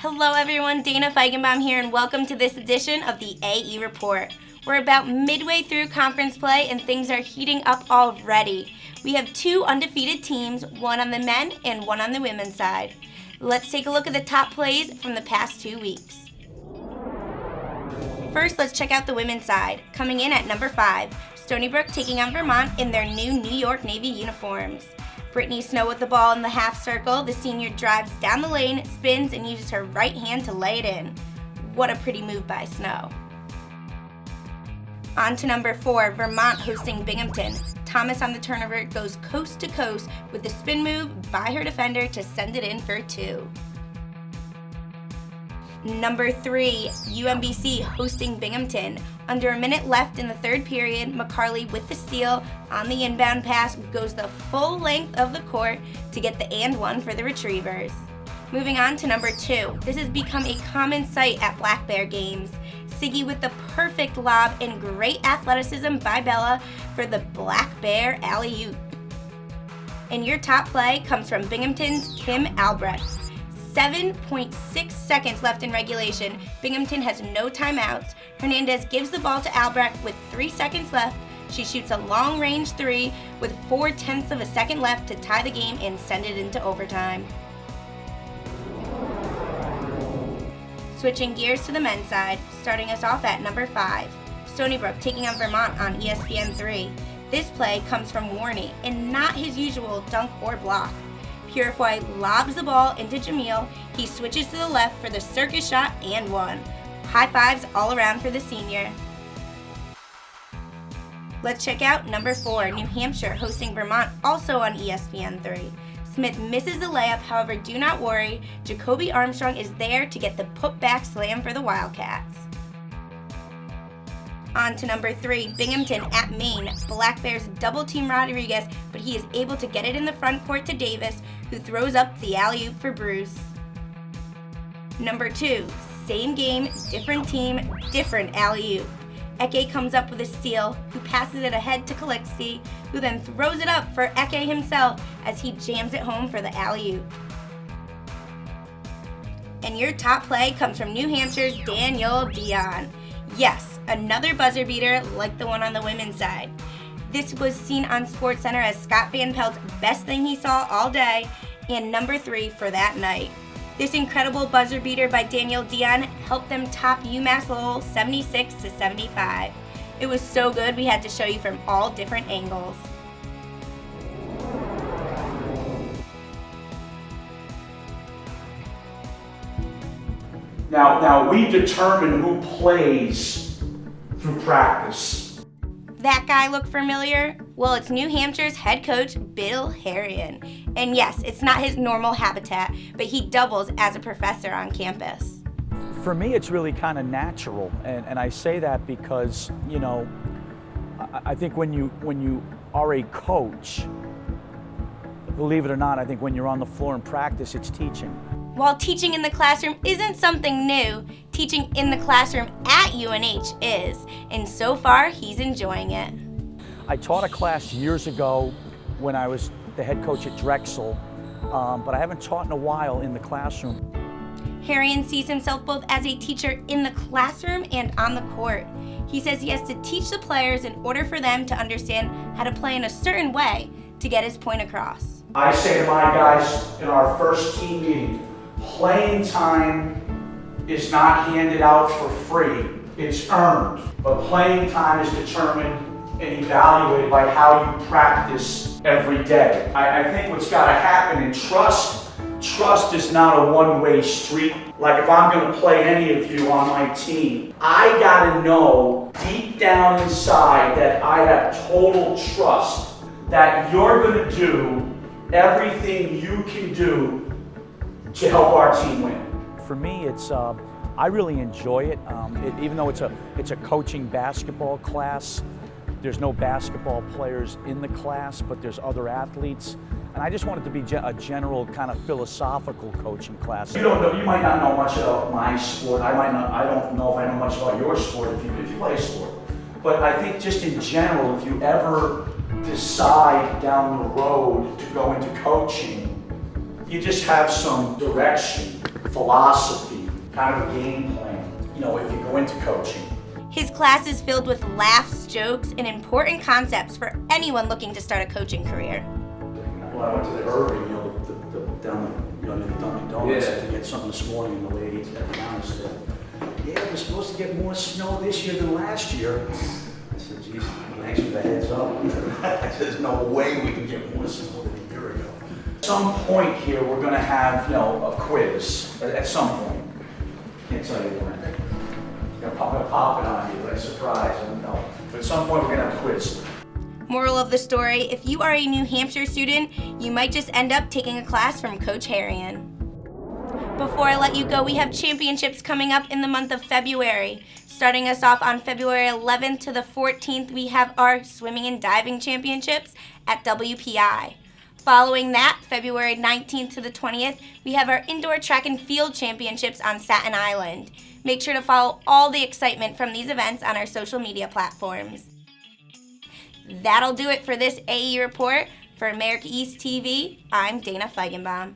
Hello everyone, Dana Feigenbaum here and welcome to this edition of the AE Report. We're about midway through conference play and things are heating up already. We have two undefeated teams, one on the men and one on the women's side. Let's take a look at the top plays from the past 2 weeks. First, let's check out the women's side. Coming in at number 5, Stony Brook taking on Vermont in their new New York Navy uniforms. Brittany Snow with the ball in the half circle. The senior drives down the lane, spins, and uses her right hand to lay it in. What a pretty move by Snow. On to number 4, Vermont hosting Binghamton. Thomas on the turnover goes coast to coast with the spin move by her defender to send it in for 2. Number 3, UMBC hosting Binghamton. Under a minute left in the third period, McCarley with the steal on the inbound pass goes the full length of the court to get the and one for the Retrievers. Moving on to number 2, this has become a common sight at Black Bear games. Siggy with the perfect lob and great athleticism by Bella for the Black Bear alley-oop. And your top play comes from Binghamton's Kim Albrecht. 7.6 seconds left in regulation. Binghamton has no timeouts. Hernandez gives the ball to Albrecht with 3 seconds left. She shoots a long-range 3 with 0.4 of a second left to tie the game and send it into overtime. Switching gears to the men's side, starting us off at number 5, Stony Brook taking on Vermont on ESPN3. This play comes from Warney and not his usual dunk or block. Purifoy lobs the ball into Jamil. He switches to the left for the circus shot and one. High fives all around for the senior. Let's check out number 4, New Hampshire hosting Vermont, also on ESPN3. Smith misses the layup, however, do not worry. Jacoby Armstrong is there to get the putback slam for the Wildcats. On to number 3, Binghamton at Maine. Black Bears double team Rodriguez, but he is able to get it in the front court to Davis, who throws up the alley-oop for Bruce. Number 2, same game, different team, different alley-oop. Eke comes up with a steal, who passes it ahead to Kalixi, who then throws it up for Eke himself as he jams it home for the alley-oop. And your top play comes from New Hampshire's Daniel Dion. Yes, another buzzer beater like the one on the women's side. This was seen on SportsCenter as Scott Van Pelt's best thing he saw all day and number 3 for that night. This incredible buzzer beater by Daniel Dion helped them top UMass Lowell 76-75. It was so good we had to show you from all different angles. Now we determine who plays through practice. That guy look familiar? Well, it's New Hampshire's head coach, Bill Harrion. And yes, it's not his normal habitat, but he doubles as a professor on campus. For me, it's really kind of natural, and I say that because, I think when you are a coach, believe it or not, I think when you're on the floor in practice, it's teaching. While teaching in the classroom isn't something new, teaching in the classroom at UNH is, and so far he's enjoying it. I taught a class years ago when I was the head coach at Drexel, but I haven't taught in a while in the classroom. Harrion sees himself both as a teacher in the classroom and on the court. He says he has to teach the players in order for them to understand how to play in a certain way to get his point across. I say to my guys in our first team meeting, playing time is not handed out for free, it's earned. But playing time is determined and evaluated by how you practice every day. I think what's got to happen in trust is not a one-way street. Like if I'm going to play any of you on my team, I got to know deep down inside that I have total trust that you're going to do everything you can do to help our team win. For me, it's I really enjoy it. Even though it's a coaching basketball class, there's no basketball players in the class, but there's other athletes. And I just want it to be a general kind of philosophical coaching class. You might not know much about my sport. I don't know if I know much about your sport if you play a sport. But I think just in general, if you ever decide down the road to go into coaching, You just have some direction, philosophy, kind of a game plan, you know, if you go into coaching. His class is filled with laughs, jokes, and important concepts for anyone looking to start a coaching career. Well, I went to the Irving, you know, down the Dunkin' Donuts to get something this morning, and the lady at the counter said, "Yeah, we're supposed to get more snow this year than last year." I said, "Geez, thanks for the heads up." I said, "There's no way we can get more snow than a year ago." At some point here, we're going to have, you know, a quiz. At some point, can't tell you when. I'm going to pop it on you, like a surprise. I don't know. But at some point, we're going to have a quiz. Moral of the story, if you are a New Hampshire student, you might just end up taking a class from Coach Harrion. Before I let you go, we have championships coming up in the month of February. Starting us off on February 11th to the 14th, we have our swimming and diving championships at WPI. Following that, February 19th to the 20th, we have our indoor track and field championships on Staten Island. Make sure to follow all the excitement from these events on our social media platforms. That'll do it for this AE report. For America East TV, I'm Dana Feigenbaum.